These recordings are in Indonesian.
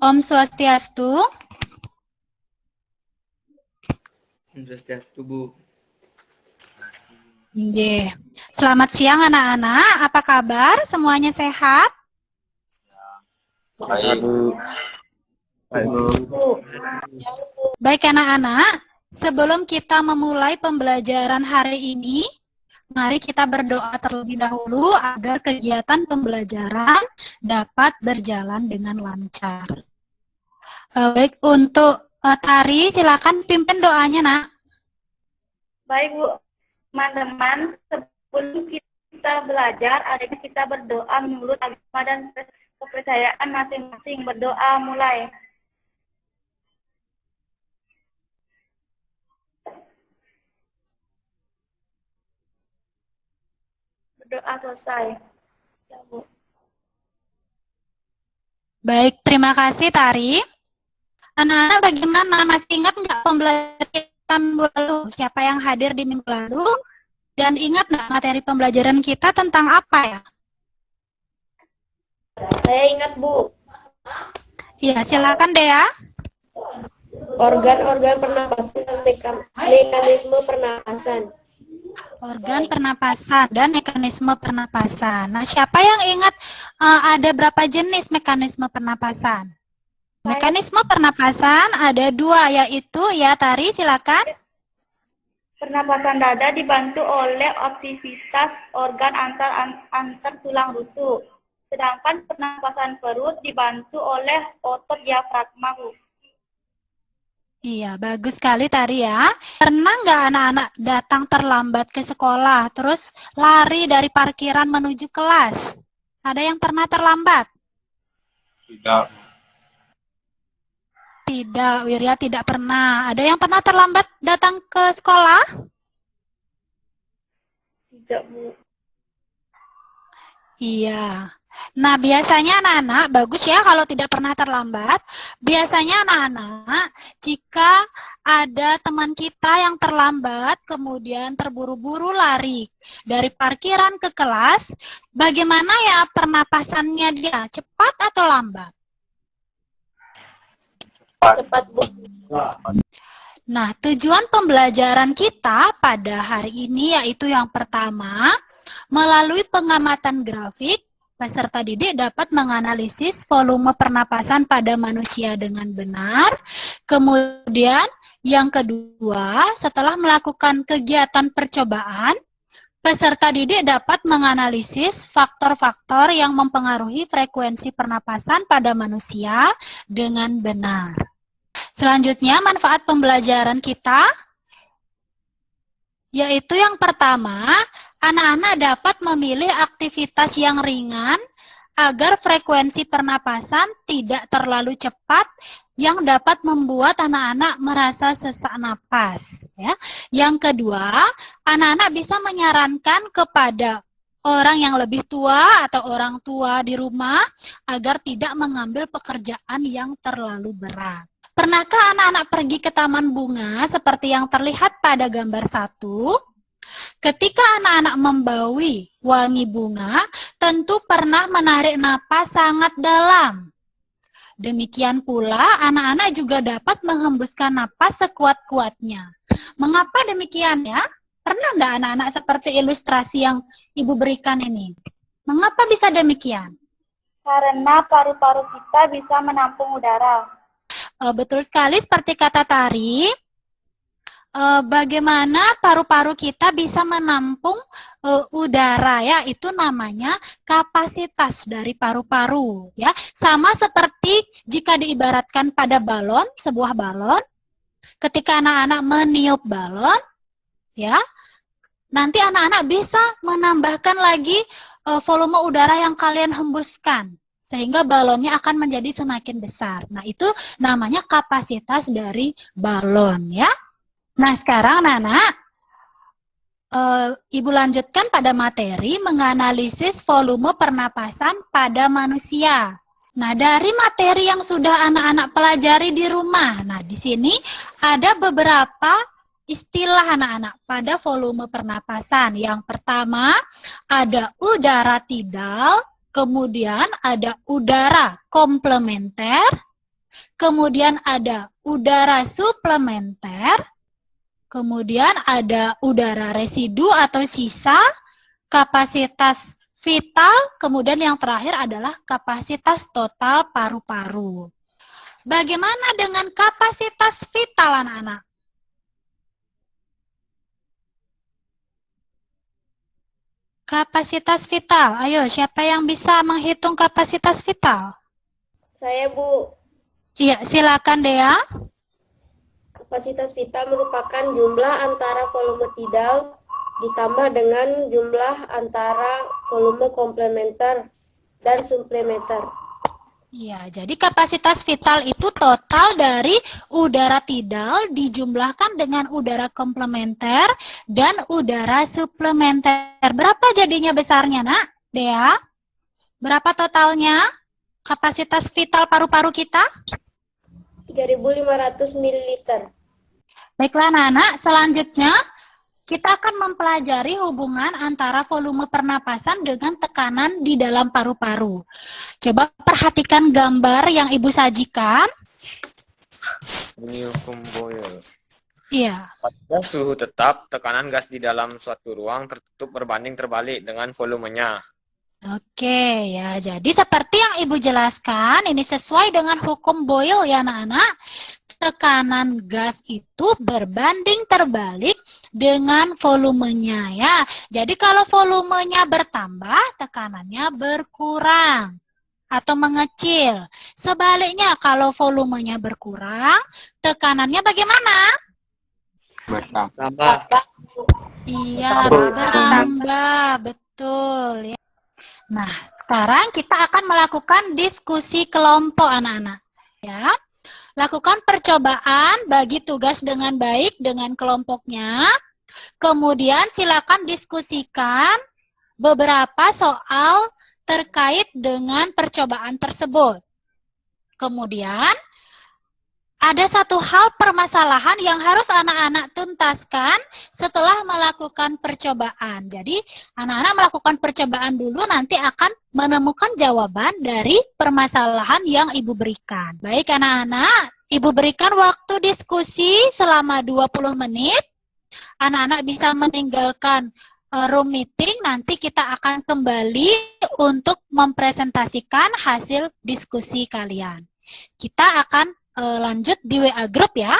Om Swastiastu. Om Swastiastu, Bu. Nggih. Selamat siang anak-anak, apa kabar? Semuanya sehat? Baik. Baik anak-anak, sebelum kita memulai pembelajaran hari ini, mari kita berdoa terlebih dahulu agar kegiatan pembelajaran dapat berjalan dengan lancar. Baik, untuk Tari, silakan pimpin doanya, Nak. Baik, Bu. Teman-teman, sebelum kita belajar, adanya kita berdoa menurut agama dan kepercayaan masing-masing. Berdoa mulai. Berdoa selesai. Ya, Bu. Baik, terima kasih Tari. Anak-anak bagaimana? Masih ingat nggak pembelajaran kita minggu lalu? Siapa yang hadir di minggu lalu? Dan ingat nggak materi pembelajaran kita tentang apa ya? Saya ingat, Bu. Iya, silakan Dea. Organ-organ pernapasan dan mekanisme pernapasan. Organ pernapasan dan mekanisme pernapasan. Nah, siapa yang ingat ada berapa jenis mekanisme pernapasan? Mekanisme pernapasan ada 2, yaitu ya Tari, silakan. Pernapasan dada dibantu oleh aktivitas organ antar tulang rusuk. Sedangkan pernapasan perut dibantu oleh otot diafragma, Bu. Iya, bagus sekali Tari ya. Pernah nggak anak-anak datang terlambat ke sekolah, terus lari dari parkiran menuju kelas? Ada yang pernah terlambat? Tidak. Tidak, Wirya tidak pernah. Ada yang pernah terlambat datang ke sekolah? Tidak, Bu. Iya. Nah, biasanya anak-anak, bagus ya kalau tidak pernah terlambat. Biasanya anak-anak, jika ada teman kita yang terlambat, kemudian terburu-buru lari dari parkiran ke kelas, bagaimana ya pernapasannya dia? Cepat atau lambat? Cepat, Bu. Nah, tujuan pembelajaran kita pada hari ini yaitu yang pertama, melalui pengamatan grafik, peserta didik dapat menganalisis volume pernapasan pada manusia dengan benar. Kemudian, yang kedua, setelah melakukan kegiatan percobaan, peserta didik dapat menganalisis faktor-faktor yang mempengaruhi frekuensi pernapasan pada manusia dengan benar. Selanjutnya, manfaat pembelajaran kita, yaitu yang pertama, anak-anak dapat memilih aktivitas yang ringan agar frekuensi pernapasan tidak terlalu cepat yang dapat membuat anak-anak merasa sesak napas. Ya. Yang kedua, anak-anak bisa menyarankan kepada orang yang lebih tua atau orang tua di rumah agar tidak mengambil pekerjaan yang terlalu berat. Pernahkah anak-anak pergi ke taman bunga seperti yang terlihat pada gambar 1? Ketika anak-anak membawi wangi bunga, tentu pernah menarik napas sangat dalam. Demikian pula, anak-anak juga dapat menghembuskan napas sekuat-kuatnya. Mengapa demikian ya? Pernah enggak anak-anak seperti ilustrasi yang Ibu berikan ini? Mengapa bisa demikian? Karena paru-paru kita bisa menampung udara. Betul sekali seperti kata Tari. Bagaimana paru-paru kita bisa menampung udara ya, itu namanya kapasitas dari paru-paru ya. Sama seperti jika diibaratkan pada balon, sebuah balon, ketika anak-anak meniup balon ya, nanti anak-anak bisa menambahkan lagi volume udara yang kalian hembuskan sehingga balonnya akan menjadi semakin besar. Nah, itu namanya kapasitas dari balon ya. Nah, sekarang anak-anak, Ibu lanjutkan pada materi menganalisis volume pernapasan pada manusia. Nah, dari materi yang sudah anak-anak pelajari di rumah, nah di sini ada beberapa istilah anak-anak pada volume pernapasan. Yang pertama, ada udara tidal, kemudian ada udara komplementer, kemudian ada udara suplementer, kemudian ada udara residu atau sisa, kapasitas vital, kemudian yang terakhir adalah kapasitas total paru-paru. Bagaimana dengan kapasitas vital anak-anak? Kapasitas vital, ayo siapa yang bisa menghitung kapasitas vital? Saya, Bu. Iya, silakan Dea. Kapasitas vital merupakan jumlah antara volume tidal ditambah dengan jumlah antara volume komplementer dan suplementer. Iya, jadi kapasitas vital itu total dari udara tidal dijumlahkan dengan udara komplementer dan udara suplementer. Berapa jadinya besarnya, Nak? Dea? Berapa totalnya kapasitas vital paru-paru kita? 3.500 ml. Baiklah, anak-anak, selanjutnya kita akan mempelajari hubungan antara volume pernapasan dengan tekanan di dalam paru-paru. Coba perhatikan gambar yang Ibu sajikan. Ini hukum Boyle. Iya. Pada suhu tetap, tekanan gas di dalam suatu ruang tertutup berbanding terbalik dengan volumenya. Oke, ya. Jadi seperti yang Ibu jelaskan, ini sesuai dengan hukum Boyle ya anak-anak. Tekanan gas itu berbanding terbalik dengan volumenya ya. Jadi kalau volumenya bertambah, tekanannya berkurang atau mengecil. Sebaliknya kalau volumenya berkurang, tekanannya bagaimana? Tambah. Iya, bertambah, betul ya. Nah, sekarang kita akan melakukan diskusi kelompok anak-anak ya. Lakukan percobaan, bagi tugas dengan baik dengan kelompoknya. Kemudian silakan diskusikan beberapa soal terkait dengan percobaan tersebut. Kemudian ada satu hal permasalahan yang harus anak-anak tuntaskan setelah melakukan percobaan. Jadi, anak-anak melakukan percobaan dulu, nanti akan menemukan jawaban dari permasalahan yang Ibu berikan. Baik anak-anak, Ibu berikan waktu diskusi selama 20 menit. Anak-anak bisa meninggalkan room meeting, nanti kita akan kembali untuk mempresentasikan hasil diskusi kalian. Kita akan lanjut di WA Group ya.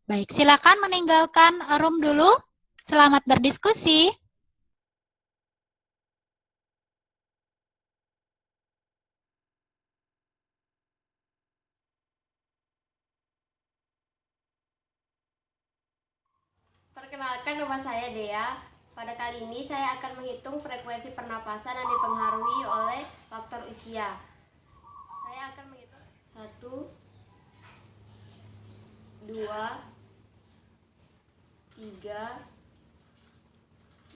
Baik, silakan meninggalkan room dulu. Selamat berdiskusi. Perkenalkan, nama saya Dea. Pada kali ini saya akan menghitung frekuensi pernapasan yang dipengaruhi oleh faktor usia. Saya akan menghitung 1, 2, 3,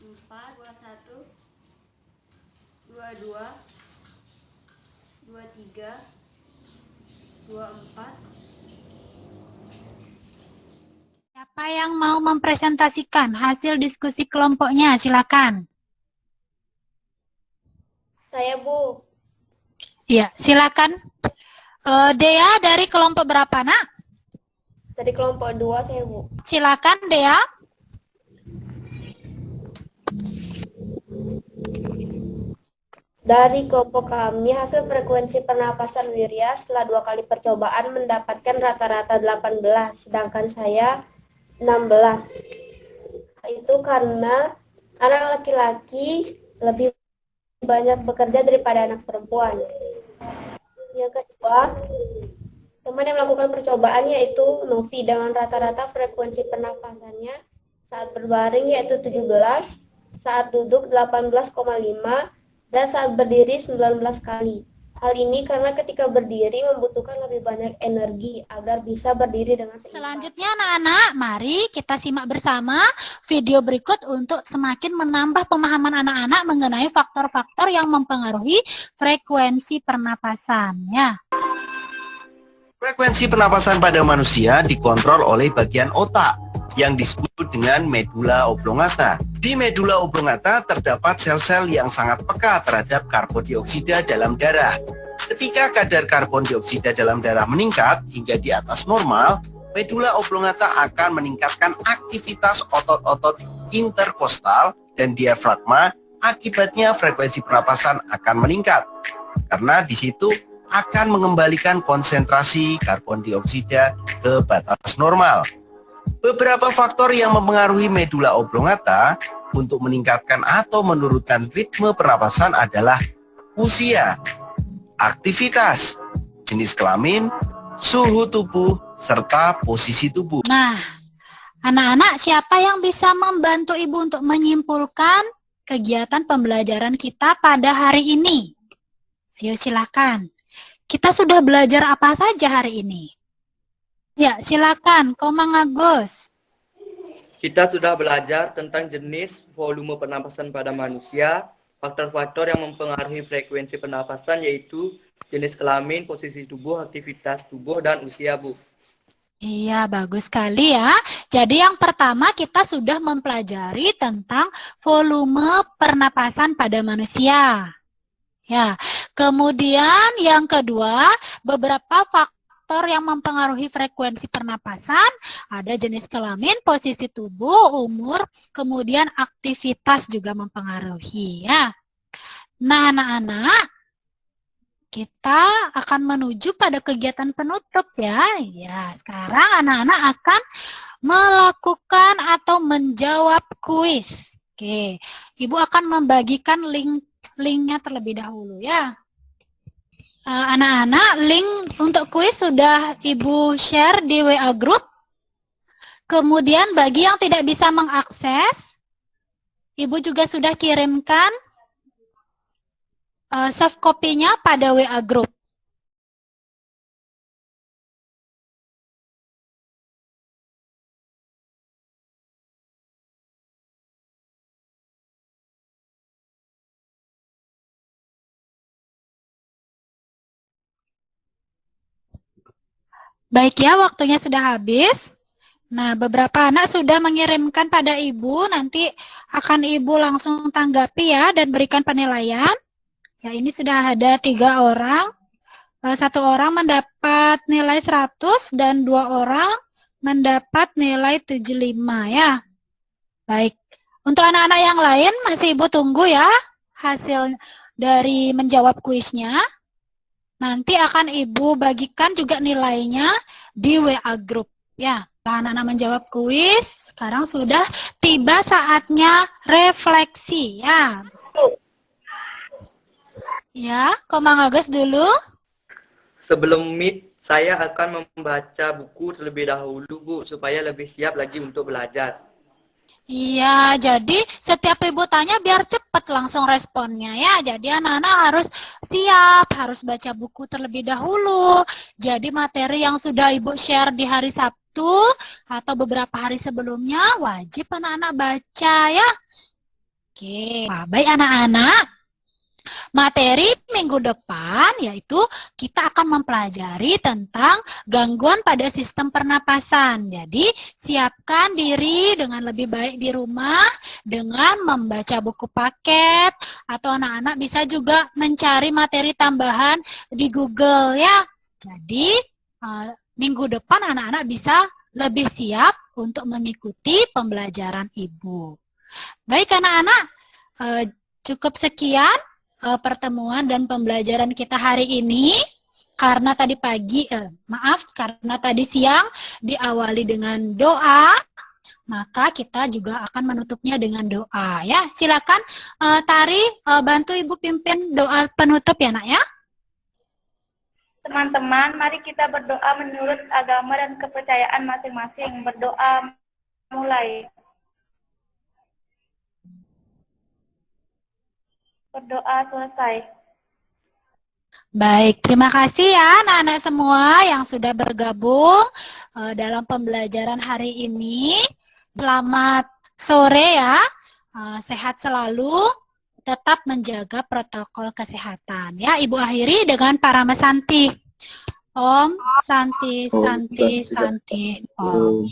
4, 21, 22, 23, 24. Siapa yang mau mempresentasikan hasil diskusi kelompoknya? Silakan. Saya, Bu. Iya, silakan. Dea dari kelompok berapa, Nak? Dari kelompok 2 saya, Bu. Silakan, Dea. Dari kelompok kami, hasil frekuensi pernapasan Wirya setelah 2 kali percobaan mendapatkan rata-rata 18, sedangkan saya 16. Itu karena anak laki-laki lebih banyak bekerja daripada anak perempuan. Yang kedua, teman yang melakukan percobaan yaitu Novi dengan rata-rata frekuensi pernapasannya saat berbaring yaitu 17, saat duduk 18,5, dan saat berdiri 19 kali. Hal ini karena ketika berdiri membutuhkan lebih banyak energi agar bisa berdiri dengan seimbang. Selanjutnya anak-anak, mari kita simak bersama video berikut untuk semakin menambah pemahaman anak-anak mengenai faktor-faktor yang mempengaruhi frekuensi pernapasan. Ya. Frekuensi pernapasan pada manusia dikontrol oleh bagian otak yang disebut dengan medula oblongata. Di medula oblongata terdapat sel-sel yang sangat peka terhadap karbondioksida dalam darah. Ketika kadar karbon dioksida dalam darah meningkat hingga di atas normal, medula oblongata akan meningkatkan aktivitas otot-otot interkostal dan diafragma. Akibatnya frekuensi pernapasan akan meningkat karena di situ akan mengembalikan konsentrasi karbon dioksida ke batas normal. Beberapa faktor yang mempengaruhi medula oblongata untuk meningkatkan atau menurunkan ritme pernapasan adalah usia, aktivitas, jenis kelamin, suhu tubuh, serta posisi tubuh. Nah, anak-anak, siapa yang bisa membantu Ibu untuk menyimpulkan kegiatan pembelajaran kita pada hari ini? Ayo silakan. Kita sudah belajar apa saja hari ini? Ya, silakan, Komang Agus. Kita sudah belajar tentang jenis volume pernapasan pada manusia, faktor-faktor yang mempengaruhi frekuensi pernapasan yaitu jenis kelamin, posisi tubuh, aktivitas tubuh, dan usia, Bu. Iya, bagus sekali ya. Jadi yang pertama kita sudah mempelajari tentang volume pernapasan pada manusia. Ya, kemudian yang kedua, beberapa faktor yang mempengaruhi frekuensi pernapasan, ada jenis kelamin, posisi tubuh, umur, kemudian aktivitas juga mempengaruhi ya. Nah, anak-anak, kita akan menuju pada kegiatan penutup ya. Ya, sekarang anak-anak akan melakukan atau menjawab kuis. Oke, Ibu akan membagikan linknya terlebih dahulu ya. Anak-anak, link untuk kuis sudah Ibu share di WA Group. Kemudian bagi yang tidak bisa mengakses, Ibu juga sudah kirimkan soft copy-nya pada WA Group. Baik ya, waktunya sudah habis. Nah, beberapa anak sudah mengirimkan pada Ibu, nanti akan Ibu langsung tanggapi ya dan berikan penilaian. Ya, ini sudah ada 3 orang. 1 orang mendapat nilai 100 dan 2 orang mendapat nilai 75 ya. Baik. Untuk anak-anak yang lain masih Ibu tunggu ya hasil dari menjawab kuisnya. Nanti akan Ibu bagikan juga nilainya di WA Group ya. Anak-anak menjawab kuis, sekarang sudah tiba saatnya refleksi ya. Ya, Komang Agus dulu. Sebelum meet, saya akan membaca buku terlebih dahulu, Bu, supaya lebih siap lagi untuk belajar. Iya, jadi setiap Ibu tanya biar cepat langsung responnya ya. Jadi anak-anak harus siap, harus baca buku terlebih dahulu. Jadi materi yang sudah Ibu share di hari Sabtu atau beberapa hari sebelumnya wajib anak-anak baca ya. Oke, baik anak-anak. Materi minggu depan yaitu kita akan mempelajari tentang gangguan pada sistem pernapasan. Jadi siapkan diri dengan lebih baik di rumah dengan membaca buku paket atau anak-anak bisa juga mencari materi tambahan di Google ya. Jadi minggu depan anak-anak bisa lebih siap untuk mengikuti pembelajaran Ibu. Baik anak-anak, cukup sekian pertemuan dan pembelajaran kita hari ini. Karena tadi pagi, karena tadi siang diawali dengan doa, maka kita juga akan menutupnya dengan doa ya. Silakan Tari bantu Ibu pimpin doa penutup ya nak ya. Teman-teman, mari kita berdoa menurut agama dan kepercayaan masing-masing. Berdoa mulai. Berdoa selesai. Baik, terima kasih ya anak-anak semua yang sudah bergabung dalam pembelajaran hari ini. Selamat sore ya, sehat selalu, tetap menjaga protokol kesehatan. Ya, Ibu akhiri dengan Parama Santi. Om Santi Santi Santi Om.